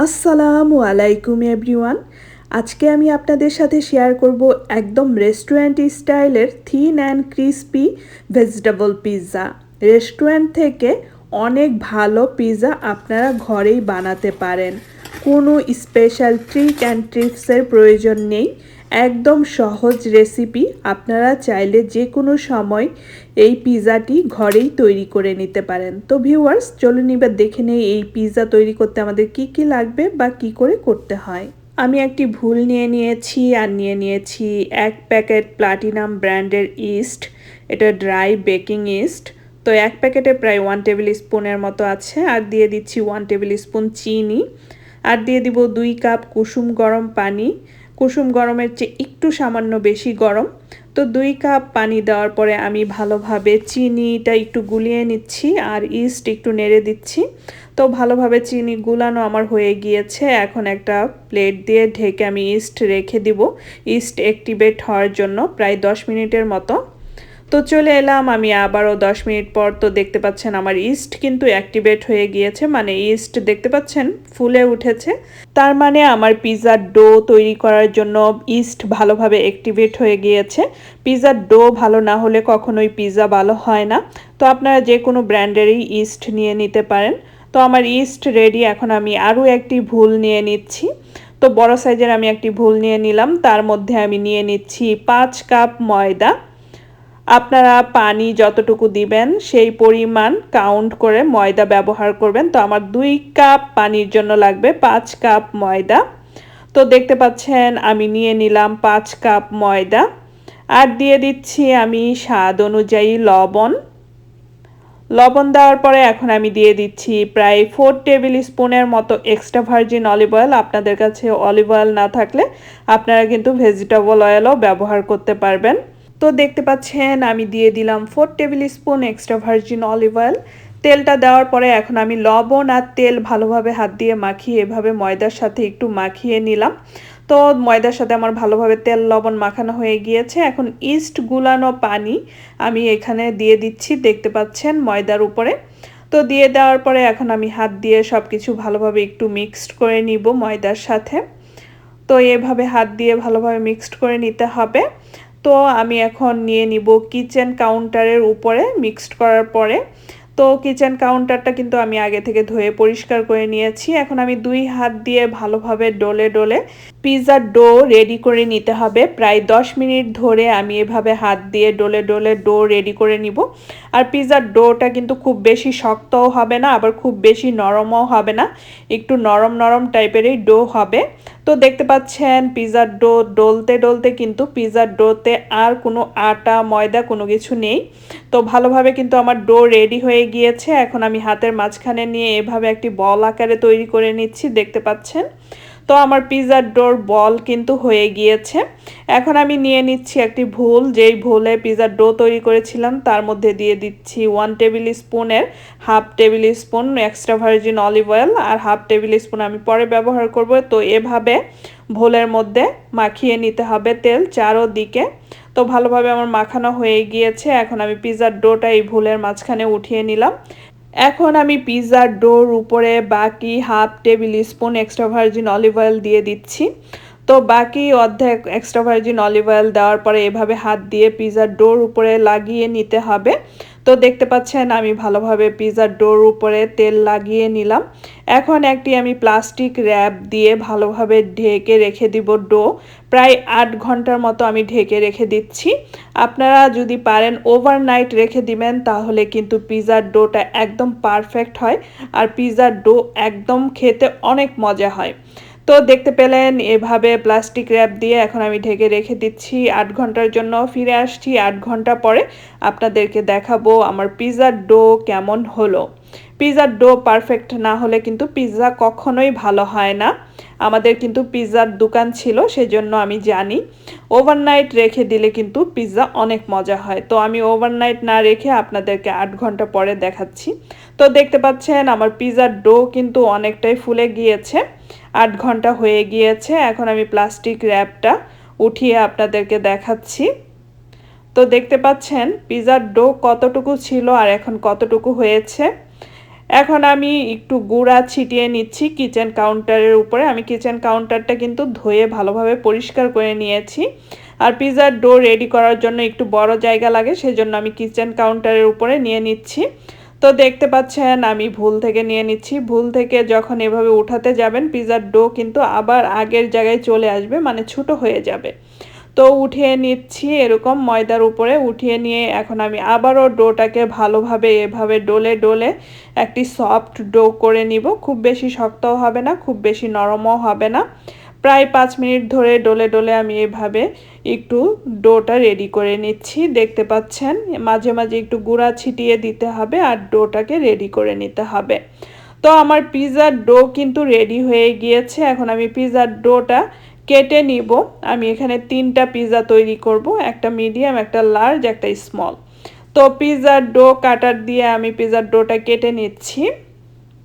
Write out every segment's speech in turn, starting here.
আসসালামু আলাইকুম এভরিওয়ান। আজকে আমি আপনাদের সাথে শেয়ার করব একদম রেস্টুরেন্ট স্টাইলের thin and crispy vegetable pizza. Restaurant থেকে অনেক ভালো পিৎজা আপনারা ঘরেই বানাতে পারেন। কোনো স্পেশাল ট্রিক অ্যান্ড টিপসের প্রয়োজন নেই। একদম সহজ রেসিপি, আপনারা চাইলে যে কোনো সময় এই পিৎজাটি ঘরেই তৈরি করে নিতে পারেন। তো ভিউয়ার্স, চলুন এবার দেখে নেই এই পিৎজা তৈরি করতে আমাদের কি কি লাগবে বা কি করে করতে হয়। আমি একটি ভুল নিয়ে নিয়েছি আর নিয়ে নিয়েছি 1 প্যাকেট প্লাটিনাম ব্র্যান্ডের ইস্ট। এটা ড্রাই বেকিং ইস্ট। তো 1 প্যাকেটে প্রায় 1 টেবিল স্পুনের মতো আছে। আর দিয়ে দিচ্ছি 1 টেবিল স্পুন চিনি। আর দিয়ে দিব 2 কাপ কুসুম গরম পানি। কুসুম গরমের চেয়ে একটু সামান্য বেশি গরম। তো 2 কাপ পানি দেওয়ার পরে আমি ভালোভাবে চিনিটা একটু গুলিয়ে নিচ্ছি আর ইস্ট একটু নেড়ে দিচ্ছি। তো ভালোভাবে চিনি গুলানো আমার হয়ে গিয়েছে। এখন একটা প্লেট দিয়ে ঢেকে আমি ইস্ট রেখে দিব ইস্ট অ্যাক্টিভেট হওয়ার জন্য প্রায় 10 মিনিটের মতো। তো চলে এলাম আমি আবারও 10 মিনিট পর। তো দেখতে পাচ্ছেন আমার ইস্ট কিন্তু অ্যাক্টিভেট হয়ে গিয়েছে, মানে ইস্ট দেখতে পাচ্ছেন ফুলে উঠেছে। তার মানে আমার পিৎজার ডো তৈরি করার জন্য ইস্ট ভালোভাবে অ্যাক্টিভেট হয়ে গিয়েছে। পিৎজার ডো ভালো না হলে কখনোই পিৎজা ভালো হয় না। তো আপনারা যে কোনো ব্র্যান্ডেরই ইস্ট নিয়ে নিতে পারেন। তো আমার ইস্ট রেডি। এখন আমি আরও একটি ভুল নিয়ে নিচ্ছি। তো বড় সাইজের আমি একটি ভুল নিয়ে নিলাম। তার মধ্যে আমি নিয়ে নিচ্ছি 5 কাপ ময়দা। আপনারা পানি যতটুকু দিবেন সেই পরিমাণ কাউন্ট করে ময়দা ব্যবহার করবেন। তো আমার 2 কাপ পানির জন্য লাগবে 5 কাপ ময়দা। তো দেখতে পাচ্ছেন আমি নিয়ে নিলাম 5 কাপ ময়দা। আর দিয়ে দিচ্ছি আমি স্বাদ অনুযায়ী লবণ। লবণ দেওয়ার পরে এখন আমি দিয়ে দিচ্ছি প্রায় 4 টেবিল স্পুনের মতো এক্সট্রা ভার্জিন অলিভ অয়েল। আপনাদের কাছে অলিভ অয়েল না থাকলে আপনারা কিন্তু ভেজিটেবল অয়েলও ব্যবহার করতে পারবেন। তো দেখতে পাচ্ছেন আমি দিয়ে দিলাম 4 table spoon extra virgin olive oil. তেলটা দেওয়ার পরে এখন আমি লবণ আর তেল ভালোভাবে হাত দিয়ে মাখিয়ে এভাবে ময়দার সাথে একটু মাখিয়ে নিলাম। তো ময়দার সাথে আমার ভালোভাবে তেল লবণ মাখানো হয়ে গিয়েছে। এখন ইস্ট গুলানো পানি আমি এখানে দিয়ে দিচ্ছি, দেখতে পাচ্ছেন ময়দার উপরে। তো দিয়ে দেওয়ার পরে এখন আমি হাত দিয়ে সব কিছু ভালোভাবে একটু মিক্সড করে নিব ময়দার সাথে। তো এভাবে হাত দিয়ে ভালোভাবে মিক্সড করে নিতে হবে। তো আমি এখন নিয়ে নিব কিচেন কাউন্টারের উপরে মিক্সড করার পরে। তো কিচেন কাউন্টারটা কিন্তু আমি আগে থেকে ধুয়ে পরিষ্কার করে নিয়েছি। এখন আমি 2 হাত দিয়ে ভালোভাবে ডলে ডলে পিৎজার ডো রেডি করে নিতে হবে। প্রায় 10 মিনিট ধরে আমি এভাবে হাত দিয়ে ডলে ডলে ডো রেডি করে নিব। আর পিৎজার ডোটা কিন্তু খুব বেশি শক্তও হবে না, আবার খুব বেশি নরমও হবে না, একটু নরম নরম টাইপেরই ডো হবে। তো দেখতে পাচ্ছেন পিৎজার ডো ডলতে ডলতে কিন্তু পিৎজার ডোতে আর কোনো আটা ময়দা কোনো কিছু নেই। তো ভালোভাবে কিন্তু আমার ডো রেডি হয়ে গিয়েছে। এখন আমি হাতের মাঝখানে নিয়ে এভাবে একটি বল আকারে তৈরি করে নিচ্ছি, দেখতে পাচ্ছেন। তো আমার পিৎজার ডোর বল কিন্তু হয়ে গিয়েছে। এখন আমি নিয়ে নিচ্ছি একটি ভুল, যেই ভুলে পিৎজার ডো তৈরি করেছিলাম তার মধ্যে দিয়ে দিচ্ছি 1 টেবিল স্পুনের half tablespoon extra virgin olive oil. আর হাফ টেবিল স্পুন আমি পরে ব্যবহার করব। তো এভাবে ভোলের মধ্যে মাখিয়ে নিতে হবে তেল চারোদিকে। তো ভালোভাবে আমার মাখানো হয়ে গিয়েছে। এখন আমি পিৎজার ডোটা এই ভুলের মাঝখানে উঠিয়ে নিলাম। এখন আমি পিৎজার ডোর উপরে বাকি half tablespoon extra virgin olive oil দিয়ে দিচ্ছি। তো বাকি অর্ধেক এক্সট্রা ভার্জিন অলিভ অয়েল দেওয়ার পরে এভাবে হাত দিয়ে পিৎজার ডোর উপরে লাগিয়ে নিতে হবে। তো দেখতে পাচ্ছেন আমি ভালোভাবে পিৎজার ডোর উপরে তেল লাগিয়ে নিলাম। এখন একটি আমি প্লাস্টিক র্যাপ দিয়ে ভালোভাবে ঢেকে রেখে দিব ডো। প্রায় 8 ঘন্টার মতো আমি ঢেকে রেখে দিচ্ছি। আপনারা যদি পারেন ওভারনাইট রেখে দিবেন তাহলে কিন্তু পিৎজার ডোটা একদম পারফেক্ট হয় আর পিৎজার ডো একদম খেতে অনেক মজা হয়। তো দেখতে পেলেন এভাবে প্লাস্টিক র্যাপ দিয়ে এখন আমি ঢেকে রেখে দিচ্ছি 8 ঘন্টার জন্য। ফিরে আসছি 8 ঘন্টা পরে, আপনাদেরকে দেখাবো আমার পিৎজার ডো কেমন হলো। পিৎজার ডো পারফেক্ট না হলে কিন্তু পিৎজা কখনোই ভালো হয় না। আমাদের কিন্তু পিৎজার দোকান ছিল, সেজন্য আমি জানি ওভারনাইট রেখে দিলে কিন্তু পিৎজা অনেক মজা হয়। তো আমি ওভারনাইট না রেখে আপনাদেরকে 8 ঘন্টা পরে দেখাচ্ছি। তো দেখতে পাচ্ছেন আমার পিৎজার ডো কিন্তু অনেকটাই ফুলে গিয়েছে। 8 ঘন্টা হয়ে গিয়েছে। এখন আমি প্লাস্টিক র্যাপটা উঠিয়ে আপনাদেরকে দেখাচ্ছি। তো দেখতে পাচ্ছেন পিৎজার ডো কতটুকু ছিল আর এখন কতটুকু হয়েছে। এখন আমি একটু গুঁড়া ছিটিয়ে নিচ্ছি কিচেন কাউন্টারের উপরে। আমি কিচেন কাউন্টারটা কিন্তু ধুয়ে ভালোভাবে পরিষ্কার করে নিয়েছি। আর পিৎজার ডো রেডি করার জন্য একটু বড় জায়গা লাগে, সেজন্য আমি কিচেন কাউন্টারের উপরে নিয়ে নিচ্ছি। তো দেখতে পাচ্ছেন আমি ভুল থেকে নিয়ে নিচ্ছি। ভুল থেকে যখন এভাবে উঠাতে যাবেন পিৎজার ডো কিন্তু আবার আগের জায়গায় চলে আসবে, মানে ছোট হয়ে যাবে। তো উঠিয়ে নিচ্ছি এরকম ময়দার উপরে। উঠিয়ে নিয়ে এখন আমি আবারও ডোটাকে ভালোভাবে এভাবে ডলে ডলে একটি সফট ডো করে নিব। খুব বেশি শক্তও হবে না, খুব বেশি নরমও হবে না। প্রায় 5 মিনিট ধরে ডলে ডলে আমি এভাবে একটু ডোটা রেডি করে নিচ্ছি। দেখতে পাচ্ছেন মাঝে মাঝে একটু গুঁড়া ছিটিয়ে দিতে হবে আর ডোটাকে রেডি করে নিতে হবে। তো আমার পিৎজার ডো কিন্তু রেডি হয়ে গিয়েছে। এখন আমি পিৎজার ডোটা কেটে নিব। আমি এখানে 3টা পিৎজা তৈরি করব, একটা মিডিয়াম, একটা লার্জ, একটা স্মল। তো পিৎজার ডো কাটার দিয়ে আমি পিৎজার ডোটা কেটে নিচ্ছি।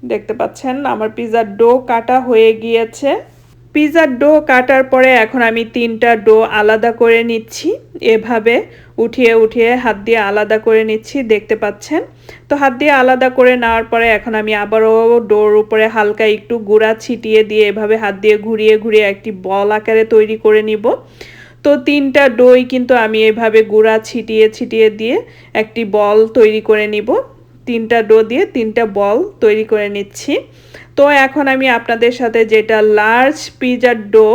দেখতে পাচ্ছেন আমার পিৎজার ডো কাটা হয়ে গিয়েছে। পিৎজার ডো কাটার পরে এখন আমি 3টা ডো আলাদা করে নিচ্ছি। এভাবে উঠিয়ে উঠিয়ে হাত দিয়ে আলাদা করে নিচ্ছি, দেখতে পাচ্ছেন। তো হাত দিয়ে আলাদা করে নেওয়ার পরে এখন আমি আবারও ডোর উপরে হালকা একটু গুঁড়া ছিটিয়ে দিয়ে এভাবে হাত দিয়ে ঘুরিয়ে ঘুরিয়ে একটি বল আকারে তৈরি করে নিব। তো 3টা ডোই কিন্তু আমি এভাবে গুঁড়া ছিটিয়ে ছিটিয়ে দিয়ে একটি বল তৈরি করে নিব। 3টা ডো দিয়ে 3টা বল তৈরি করে নিচ্ছি। তো এখন আমি আপনাদের সাথে যেটা লার্জ পিৎজার ডো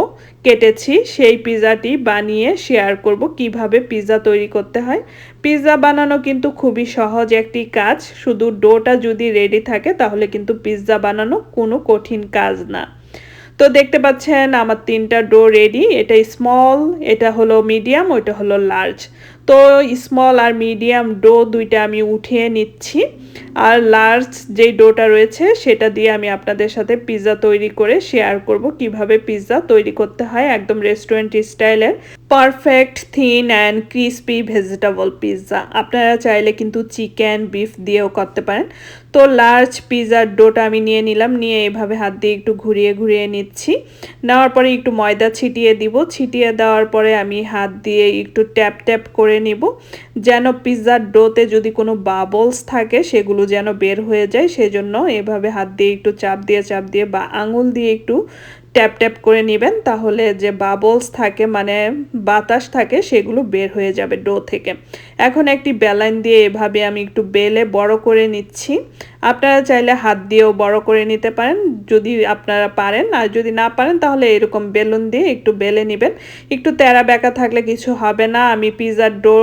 কেটেছি সেই পিৎজাটি বানিয়ে শেয়ার করব কিভাবে পিৎজা তৈরি করতে হয়। পিৎজা বানানো কিন্তু খুবই সহজ একটি কাজ, শুধু ডোটা যদি রেডি থাকে তাহলে কিন্তু পিৎজা বানানো কোনো কঠিন কাজ না। তো দেখতে পাচ্ছেন আমার 3টা ডো রেডি। এটা স্মল, এটা হলো মিডিয়াম, ওইটা হলো লার্জ। তো স্মল আর মিডিয়াম ডো দুইটা আমি উঠিয়ে নিচ্ছি। আর লার্জ যেই ডোটা রয়েছে সেটা দিয়ে আমি আপনাদের সাথে পিৎজা তৈরি করে শেয়ার করব কিভাবে পিৎজা তৈরি করতে হয় একদম রেস্টুরেন্ট স্টাইলের perfect thin and crispy vegetable pizza. আপনারা চাইলে কিন্তু চিকেন বিফ দিয়েও করতে পারেন। তো লার্জ পিৎজার ডোটা আমি নিয়ে নিলাম, নিয়ে এভাবে হাত দিয়ে একটু ঘুরিয়ে ঘুরিয়ে নিচ্ছি। নেওয়ার পরে একটু ময়দা ছিটিয়ে দিব। ছিটিয়ে দেওয়ার পরে আমি হাত দিয়ে একটু ট্যাপ ট্যাপ করে নিব, যেন পিৎজার ডোতে যদি কোনো বাবলস থাকে সেগুলো যেন বের হয়ে যায়। সেজন্য এভাবে হাত দিয়ে একটু চাপ দিয়ে বা আঙুল দিয়ে একটু ট্যাপ ট্যাপ করে নেবেন, তাহলে যে বাবলস থাকে মানে বাতাস থাকে সেগুলো বের হয়ে যাবে ডো থেকে। এখন একটি বেলুন দিয়ে এভাবে আমি একটু বেলে বড় করে নিচ্ছি। আপনারা চাইলে হাত দিয়েও বড় করে নিতে পারেন যদি আপনারা পারেন, আর যদি না পারেন তাহলে এরকম বেলুন দিয়ে একটু বেলে নেবেন। একটু তেরা বেঁকা থাকলে কিছু হবে না। আমি পিৎজার ডো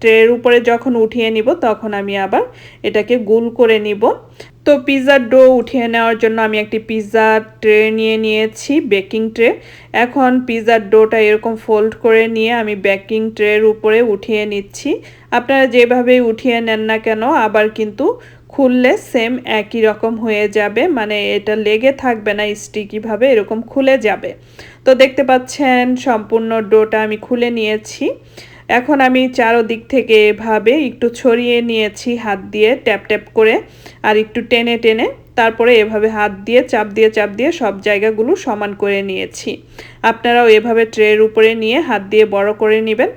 ট্রের উপরে যখন উঠিয়ে নিব তখন আমি আবার এটাকে গোল করে নিব। তো পিৎজার ডো উঠিয়ে নেওয়ার জন্য আমি একটি পিৎজা ট্রে নিয়ে নিয়েছি, বেকিং ট্রে। এখন পিৎজার ডোটা এরকম ফোল্ড করে নিয়ে আমি বেকিং ট্রের উপরে উঠিয়ে নিচ্ছি। আপনারা যেভাবেই উঠিয়ে নেন না কেন আবার কিন্তু খুললে সেম একই রকম হয়ে যাবে, মানে এটা লেগে থাকবে না, স্টিকিভাবে এরকম খুলে যাবে। তো দেখতে পাচ্ছেন সম্পূর্ণ ডোটা আমি খুলে নিয়েছি। এখন আমি চারদিক থেকে এভাবে একটু ছড়িয়ে নিয়েছি হাত দিয়ে ট্যাপ ট্যাপ করে, আর একটু টেনে টেনে তারপরে এভাবে হাত দিয়ে চাপ দিয়ে সব জায়গাগুলো সমান করে নিয়েছি। আপনারাও এভাবে ট্রের উপরে নিয়ে হাত দিয়ে বড় করে নেবেন।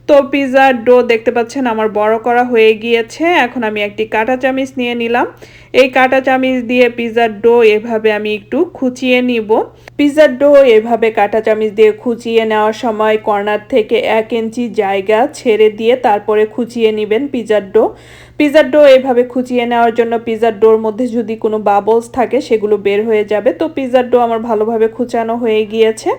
তো পিৎজার ডো দেখতে পাচ্ছেন আমার বড় করা হয়ে গিয়েছে। এখন আমি একটি কাঁটা চামচ নিয়ে নিলাম। এই কাঁটা চামচ দিয়ে পিৎজার ডো এভাবে আমি একটু খুঁচিয়ে নিব। পিৎজার ডো এভাবে কাঁটা চামচ দিয়ে খুঁচিয়ে নেওয়ার সময় কর্নার থেকে 1 ইঞ্চি জায়গা ছেড়ে দিয়ে তারপরে খুঁচিয়ে নেবেন পিৎজার ডো। পিৎজার ডো এভাবে খুঁচিয়ে নেওয়ার জন্য পিৎজার ডোর মধ্যে যদি কোনো বাবলস থাকে সেগুলো বের হয়ে যাবে। তো পিৎজার ডো আমার ভালোভাবে খুঁচানো হয়ে গিয়েছে।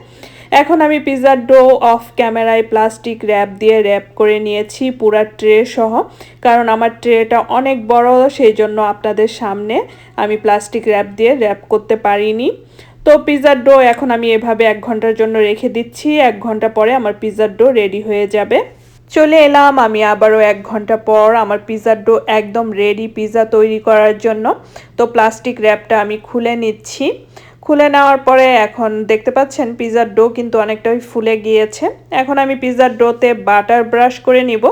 এখন আমি পিৎজার ডো অফ ক্যামেরায় প্লাস্টিক র্যাপ দিয়ে র্যাপ করে নিয়েছি পুরা ট্রে সহ, কারণ আমার ট্রেটা অনেক বড়, সেই জন্য আপনাদের সামনে আমি প্লাস্টিক র্যাপ দিয়ে র্যাপ করতে পারিনি। তো পিৎজার ডো এখন আমি এভাবে 1 ঘন্টার জন্য রেখে দিচ্ছি। 1 ঘন্টা পরে আমার পিৎজার ডো রেডি হয়ে যাবে। চলে এলাম আমি আবারও 1 ঘন্টা পর। আমার পিৎজার ডো একদম রেডি পিৎজা তৈরি করার জন্য। তো প্লাস্টিক র্যাপটা আমি খুলে নিচ্ছি। খুলে নেওয়ার পরে এখন দেখতে পাচ্ছেন পিৎজার ডো কিন্তু অনেকটাই ফুলে গিয়েছে। এখন আমি পিৎজার ডোতে বাটার ব্রাশ করে নিব।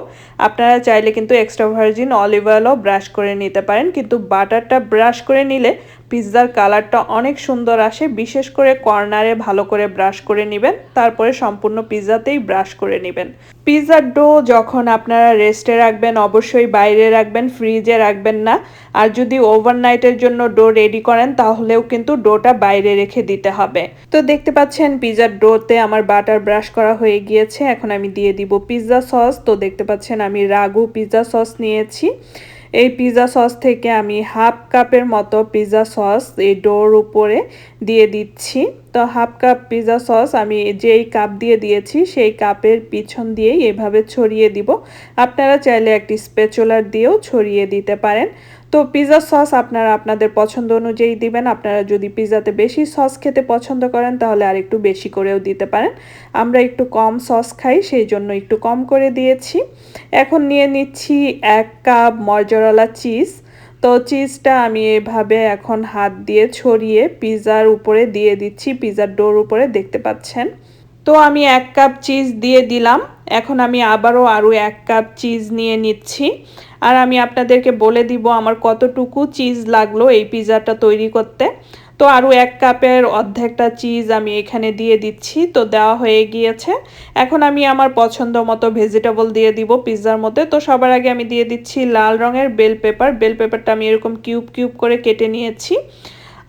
আপনারা চাইলে কিন্তু এক্সট্রা ভার্জিন অলিভ অয়েলও ব্রাশ করে নিতে পারেন, কিন্তু বাটারটা ব্রাশ করে নিলে পিৎজার কালারটা অনেক সুন্দর আসে। বিশেষ করে কর্নারে ভালো করে ব্রাশ করে নেবেন, তারপরে সম্পূর্ণ পিৎজাতেই ব্রাশ করে নেবেন। পিৎজার ডো যখন আপনারা রেস্টে রাখবেন অবশ্যই বাইরে রাখবেন, ফ্রিজে রাখবেন না। আর যদি ওভারনাইটের জন্য ডো রেডি করেন তাহলেও কিন্তু ডোটা বাইরে রেখে দিতে হবে। তো দেখতে পাচ্ছেন পিৎজার ডোতে আমার বাটার ব্রাশ করা হয়ে গিয়েছে। এখন আমি দিয়ে দিব পিৎজা সস। তো দেখতে পাচ্ছেন আমি রাগু পিৎজা সস নিয়েছি। এই পিৎজা সস থেকে আমি হাফ কাপের মতো পিৎজা সস এই ডোর উপরে দিয়ে দিচ্ছি। তো হাফ কাপ পিৎজা সস আমি যেই কাপ দিয়ে দিয়েছি সেই কাপের পিছন দিয়েই এভাবে ছড়িয়ে দিব। আপনারা চাইলে একটি স্প্যাচুলার দিয়েও ছড়িয়ে দিতে পারেন। তো পিৎজা সস আপনারা আপনাদের পছন্দ অনুযায়ী দিবেন। আপনারা যদি পিৎজাতে বেশি সস খেতে পছন্দ করেন তাহলে আর একটু বেশি করেও দিতে পারেন। আমরা একটু কম সস খাই, সেই জন্য একটু কম করে দিয়েছি। এখন নিয়ে নিচ্ছি 1 কাপ মজ্জারেলা চিজ। তো চিজটা আমি এভাবে এখন হাত দিয়ে ছড়িয়ে পিৎজার উপরে দিয়ে দিচ্ছি, পিৎজার ডোর উপরে দেখতে পাচ্ছেন। তো আমি 1 কাপ চিজ দিয়ে দিলাম। এখন আমি আরও 1 কাপ চিজ নিয়ে নিচ্ছি। আর আমি আপনাদেরকে বলে দিব আমার কতটুকু চিজ লাগলো এই পিৎজাটা তৈরি করতে। তো আরও 1 কাপের অর্ধেকটা চিজ আমি এখানে দিয়ে দিচ্ছি। তো দেওয়া হয়ে গিয়েছে। এখন আমি আমার পছন্দ মতো ভেজিটেবল দিয়ে দিব পিৎজার মধ্যে। তো সবার আগে আমি দিয়ে দিচ্ছি লাল রঙের বেল পেপার। বেল পেপারটা আমি এরকম কিউব কিউব করে কেটে নিয়েছি।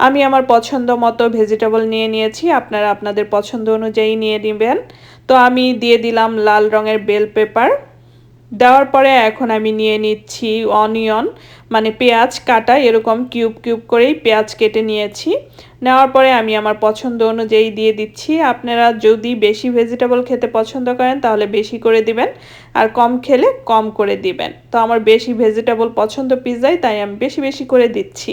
আমি আমার পছন্দ মতো ভেজিটেবল নিয়ে নিয়েছি, আপনারা আপনাদের পছন্দ অনুযায়ী নিয়ে নেবেন। তো আমি দিয়ে দিলাম লাল রঙের বেল পেপার। দেওয়ার পরে এখন আমি নিয়ে নিচ্ছি অনিয়ন, মানে পেঁয়াজ কাটা, এরকম কিউব কিউব করেই পেঁয়াজ কেটে নিয়েছি। নেওয়ার পরে আমি আমার পছন্দ অনুযায়ী দিয়ে দিচ্ছি। আপনারা যদি বেশি ভেজিটেবল খেতে পছন্দ করেন তাহলে বেশি করে দিবেন, আর কম খেলে কম করে দিবেন। তো আমার বেশি ভেজিটেবল পছন্দ পিৎজায়, তাই আমি বেশি বেশি করে দিচ্ছি।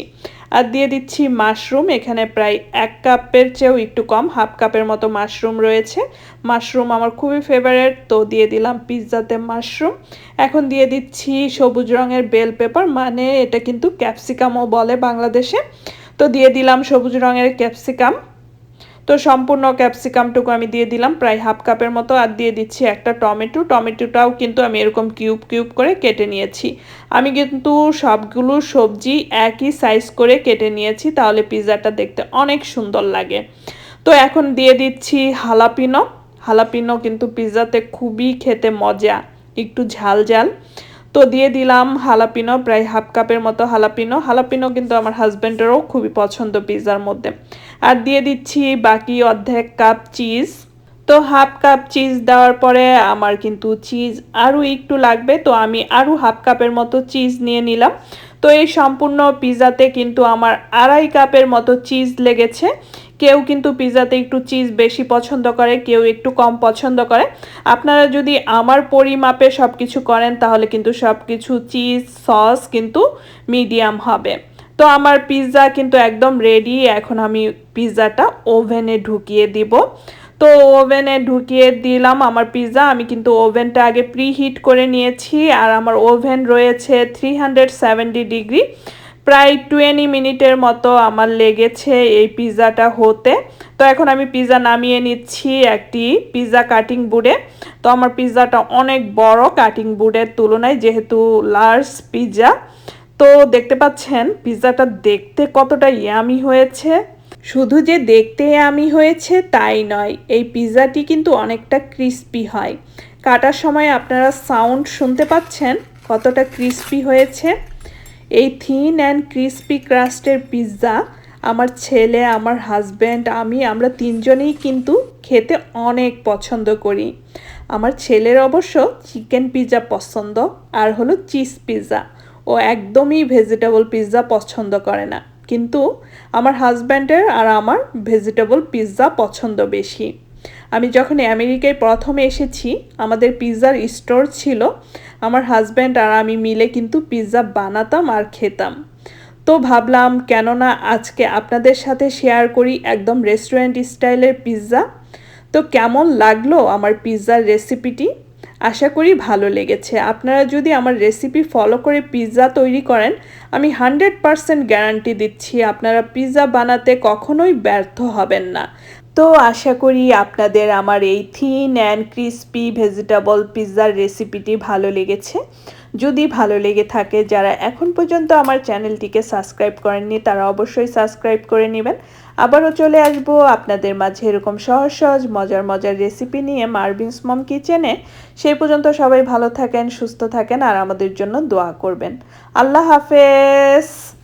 আর দিয়ে দিচ্ছি মাশরুম। এখানে প্রায় 1 কাপের চেয়েও একটু কম, হাফ কাপের মতো মাশরুম রয়েছে। মাশরুম আমার খুবই ফেভারিট, তো দিয়ে দিলাম পিৎজাতে মাশরুম। এখন দিয়ে দিচ্ছি সবুজ রঙের বেল পেপার, মানে এটা কিন্তু ক্যাপসিকামও বলে বাংলাদেশে। তো দিয়ে দিলাম সবুজ রঙের ক্যাপসিকাম। তো সম্পূর্ণ ক্যাপসিকামটুকু আমি দিয়ে দিলাম প্রায় হাফ কাপের মতো। আর দিয়ে দিচ্ছি একটা টমেটো। টমেটোটাও কিন্তু আমি এরকম কিউব কিউব করে কেটে নিয়েছি। আমি কিন্তু সবগুলো সবজি একই সাইজ করে কেটে নিয়েছি, তাহলে পিৎজাটা দেখতে অনেক সুন্দর লাগে। তো এখন দিয়ে দিচ্ছি হালাপিনো। হালাপিনো কিন্তু পিৎজাতে খুবই খেতে মজা, একটু ঝাল ঝাল। তো দিয়ে দিলাম হালাপিনো, প্রায় হাফ কাপের মতো হালাপিনো। হালাপিনো কিন্তু আমার হাজব্যান্ডেরও খুবই পছন্দ পিৎজার মধ্যে। আর দিয়ে দিচ্ছি বাকি অর্ধেক কাপ চিজ। তো হাফ কাপ চিজ দেওয়ার পরে আমার কিন্তু চিজ আরও একটু লাগবে, তো আমি আরও হাফ কাপের মতো চিজ নিয়ে নিলাম। তো এই সম্পূর্ণ পিৎজাতে কিন্তু আমার 2.5 কাপের মতো চিজ লেগেছে। কেউ কিন্তু পিৎজাতে একটু চিজ বেশি পছন্দ করে, কেউ একটু কম পছন্দ করে। আপনারা যদি আমার পরিমাপে সব কিছু করেন তাহলে কিন্তু সব কিছু চিজ সস কিন্তু মিডিয়াম হবে। তো আমার পিৎজা কিন্তু একদম রেডি। এখন আমি পিৎজাটা ওভেনে ঢুকিয়ে দিব। তো ওভেনে ঢুকিয়ে দিলাম আমার পিৎজা। আমি কিন্তু ওভেনটা আগে প্রিহিট করে নিয়েছি, আর আমার ওভেন রয়েছে 370 ডিগ্রি। প্রায় 20 মিনিটের মতো আমার লেগেছে এই পিৎজাটা হতে। তো এখন আমি পিৎজা নামিয়ে নিচ্ছি একটি পিৎজা কাটিং বোর্ডে। তো আমার পিৎজাটা অনেক বড় কাটিং বোর্ডের তুলনায়, যেহেতু লার্জ পিৎজা। তো দেখতে পাচ্ছেন পিৎজাটা দেখতে কতটা ইয়ামি হয়েছে। শুধু যে দেখতে ইয়ামি হয়েছে তাই নয়, এই পিৎজাটি কিন্তু অনেকটা ক্রিস্পি হয়। কাটার সময় আপনারা সাউন্ড শুনতে পাচ্ছেন কতটা ক্রিস্পি হয়েছে। এই থিন অ্যান্ড ক্রিস্পি ক্রাস্টের পিৎজা আমার ছেলে, আমার হাজব্যান্ড, আমরা 3 জনেই কিন্তু খেতে অনেক পছন্দ করি। আমার ছেলের অবশ্য চিকেন পিৎজা পছন্দ, আর হলো চিজ পিৎজা। ও একদমই ভেজিটেবল পিৎজা পছন্দ করে না, কিন্তু আমার হাজব্যান্ডের আর আমার ভেজিটেবল পিৎজা পছন্দ বেশি। আমি যখন আমেরিকায় প্রথমে এসেছি, আমাদের পিৎজার স্টোর ছিল। আমার হাজব্যান্ড আর আমি মিলে কিন্তু পিৎজা বানাতাম আর খেতাম। তো ভাবলাম কেননা আজকে আপনাদের সাথে শেয়ার করি একদম রেস্টুরেন্ট স্টাইলের পিৎজা। তো কেমন লাগলো আমার পিৎজার রেসিপিটি? আশা করি ভালো লেগেছে। আপনারা যদি আমার রেসিপি ফলো করে পিৎজা তৈরি করেন, আমি 100% গ্যারান্টি দিচ্ছি আপনারা পিৎজা বানাতে কখনোই ব্যর্থ হবেন না। তো আশা করি আপনাদের আমার এই থিন অ্যান্ড ক্রিস্পি ভেজিটেবল পিৎজার রেসিপিটি ভালো লেগেছে। যদি ভালো লেগে থাকে, যারা এখন পর্যন্ত আমার চ্যানেলটিকে সাবস্ক্রাইব করেননি তারা অবশ্যই সাবস্ক্রাইব করে নেবেন। আবারও চলে আসবো আপনাদের মাঝে এরকম সহজ সহজ মজার মজার রেসিপি নিয়ে মারভিনস মম কিচেনে। সেই পর্যন্ত সবাই ভালো থাকেন, সুস্থ থাকেন আর আমাদের জন্য দোয়া করবেন। আল্লাহ হাফেজ।